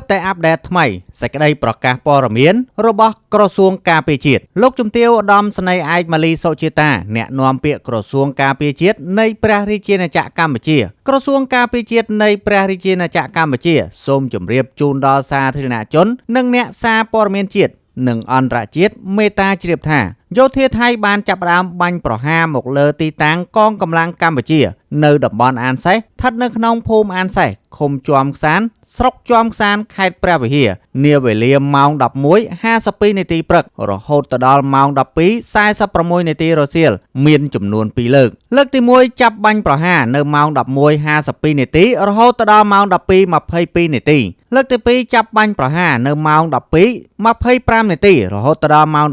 បតែអាប់ដេតថ្មីសេចក្តីប្រកាសព័ត៌មានរបស់ក្រសួងការពារជាតិលោកជំទាវឧត្តមស្នេហ៍ឯកម៉ាលីសុជាតាអ្នកនាំពាក្យក្រសួងការពារជាតិនៃព្រះរាជាណាចក្រកម្ពុជាក្រសួងការពារជាតិនៃព្រះរាជាណាចក្រកម្ពុជាសូមជម្រាបជូនដល់សាធារណជននិងអ្នកសារព័ត៌មានជាតិនិងអន្តរជាតិមេត្តាជ្រាបថាយោធាថៃបានចាប់ផ្ដើមបាញ់ប្រហារមកលើទីតាំងកងកម្លាំងកម្ពុជានៅតំបន់អានសេះស្ថិតនៅក្នុងភូមិអានសេះឃុំជាំខ្សានស្រុកជាំខ្សានខេត្តព្រះវិហារនាវេលាម៉ោង 11:52 នាទីព្រឹករហូតដល់ម៉ោង 12:46 នាទីរសៀលមានចំនួន2លើកលើកទី1ចាប់បាញ់ប្រហារនៅម៉ោង 11:52 នាទីរហូតដល់ម៉ោង 12:22 នាទីលើកទី2ចាប់បាញ់ប្រហារនៅម៉ោង 12:25 នាទីរហូតដល់ម៉ោង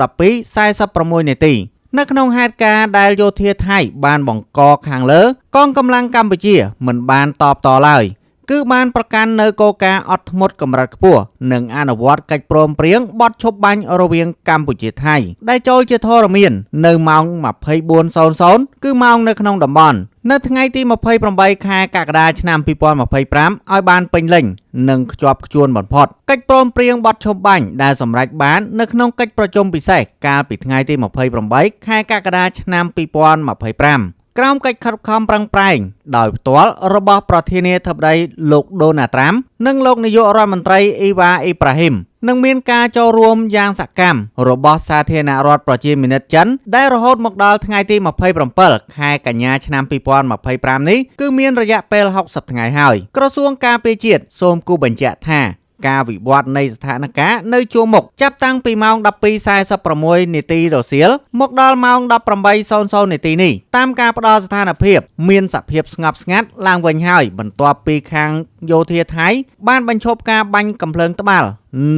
12:46 នាទីនៅក្នុងហេតុការណ៍ដែលយោធាថៃបានបង្កខាងលើកងកម្លាំងកម្ពុជាមិនបានតបតឡើយគឺបានប្រកាន់នៅគោលការណ៍អត់ធ្មត់កម្រិតខ្ពស់និងអនុវត្តកិច្ចព្រមព្រៀងបទឈប់បាញ់រវាងកម្ពុជាថៃដែលចូលជាធរមាននៅម៉ោង 24:00 គឺម៉ោងនៅក្នុងតំបន់នៅថ្ងៃទី 28 ខែកក្កដាឆ្នាំ 2025 ឲ្យបានពេញលេញនិងខ្ជាប់ខ្ជួនបំផុតកិច្ចព្រមព្រៀងបទឈប់បាញ់ដែលសម្រេចបាននៅក្នុងកិច្ចប្រជុំពិសេសកាលពីថ្ងៃទី 28 ខែកក្កដាឆ្នាំ 2025ក្រោមកិច្ចខិតខំប្រឹងប្រែងដោយផ្ទាល់របស់ប្រធានាធិបតីលោកដូណាល់ត្រាំនិងលោកនាយករដ្ឋមន្ត្រីអ៊ីវ៉ាអ៊ីប្រាហ៊ីមនិងមានការចូលរួមយ៉ាងសកម្មរបស់សាធារណរដ្ឋប្រជាមានិតចិនដែលរហូតមកដល់ថ្ងៃទី 27 ខែកញ្ញាឆ្នាំ 2025 នេះគឺមានរយៈពេល 60 ថ្ងៃហើយក្រសួងការពារជាតិសូមគូបញ្ជាក់ថាការវិវត្តនៃស្ថានភាពនៅជួរមុខចាប់តាំងពីម៉ោង 12:46 នាទីរសៀលមកដល់ម៉ោង 18:00 នាទីនេះតាមការផ្ដល់ស្ថានភាពមានសភាពស្ងប់ស្ងាត់ឡើងវិញហើយបន្ទាប់ពីខាងយោធាថៃបានបញ្ឈប់ការបាញ់កាំភ្លើងត្បាល់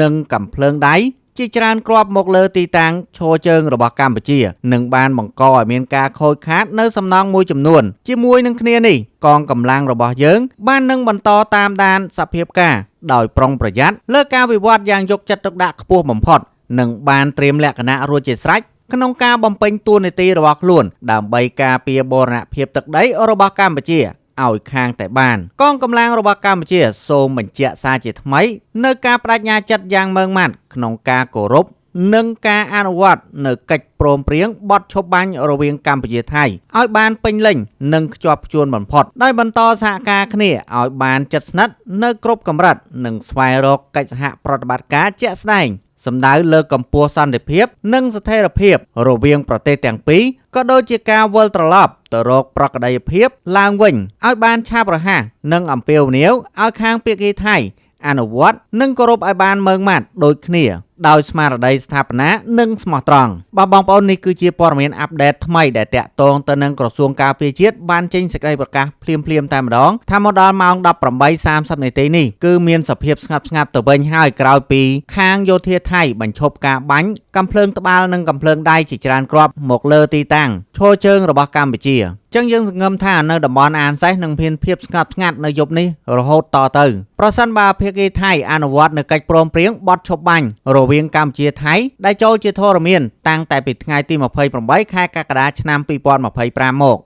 និងកាំភ្លើងដៃជាច្រើនគ្រាប់មកលើទីតាំងឈរជើងរបស់កម្ពុជានិងបានបង្កឲ្យមានការខូចខាតនៅសំណង់មួយចំនួនជាមួយនឹងគ្នានេះកងកម្លាំងរបស់យើងបាននឹងបន្តតាមដានសភាពការដោយប្រុងប្រយ័ត្នលើការវិវត្តយ៉ាងយកចិត្តទុកដាក់ខ្ពស់បំផុតនិងបានត្រៀមលក្ខណៈរួចជាស្រេចក្នុងការបំពេញតួនាទីរបស់ខ្លួនដើម្បីការពារបូរណភាពទឹកដីរបស់កម្ពុជាឲ្យខាងតែបានកងកម្លាំងរបស់កម្ពុជាសូមបញ្ជាក់សារជាថ្មីនៅការបដិញ្ញាចិត្តយ៉ាងម៉ឺងម៉ាត់ក្នុងការគោរពនិងការអនុវត្តនៅកិច្ចព្រមព្រៀងបទឈប់បាញ់រវាងកម្ពុជាថៃឲ្យបានពេញលេញនិងខ្ជាប់ខ្ជួនបំផុតដោយបន្តសហការគ្នាឲ្យបានជិតស្និទ្ធនៅគ្រប់កម្រិតនិងស្វែងរកកិច្ចសហប្រតិបត្តិការជាក់ស្ដែងសំដៅលើកម្ពុជាសន្តិភាពនិងស្ថិរភាពរវាងប្រទេសទាំងពីរក៏ដូចជាការវិលត្រឡប់ទៅរកប្រក្រតីភាពឡើងវិញឲ្យបានឆាប់រហ័សនិងអំពាវនាវឲ្យខាងភាគីថៃអនុវត្តនិងគោរពឲ្យបានម៉ឺងម៉ាត់ដូចគ្នាដោយស្មារតីស្ថាបនានិងស្មោះត្រង់បងប្អូននេះគឺជាព័ត៌មានអាប់ដេតថ្មីដែលតាក់ទងទៅនឹងក្រសួងការពារជាតិបានចេញសេចក្តីប្រកាសភ្លាមតែម្ដងថាមកដល់ម៉ោង 18:30 នាទីនេះគឺមានសភាពស្ងាត់ស្ងាត់ទៅវិញហើយក្រោយពីខាងយោធាថៃបញ្ឈប់ការបាញ់កាំភ្លើងត្បាល់និងកាំភ្លើងដៃជាច្រើនគ្រាប់មកលើទីតាំងឈរជើងរបស់កម្ពុជាចឹងយើងសង្ឃឹមថានៅតំបន់អានសេះនឹងមានភាពស្ងាត់ស្ងាត់នៅយប់នេះរហូតតទៅប្រសិនបើភាគីថៃអនុវត្តនៅកិច្ចព្រមព្រៀងបទឈប់បាញ់រវាងកម្ពុជាថៃដែលចូលជាធរមានតាំងតែពីថ្ងៃទី 28 ខែកក្កដាឆ្នាំ 2025 មក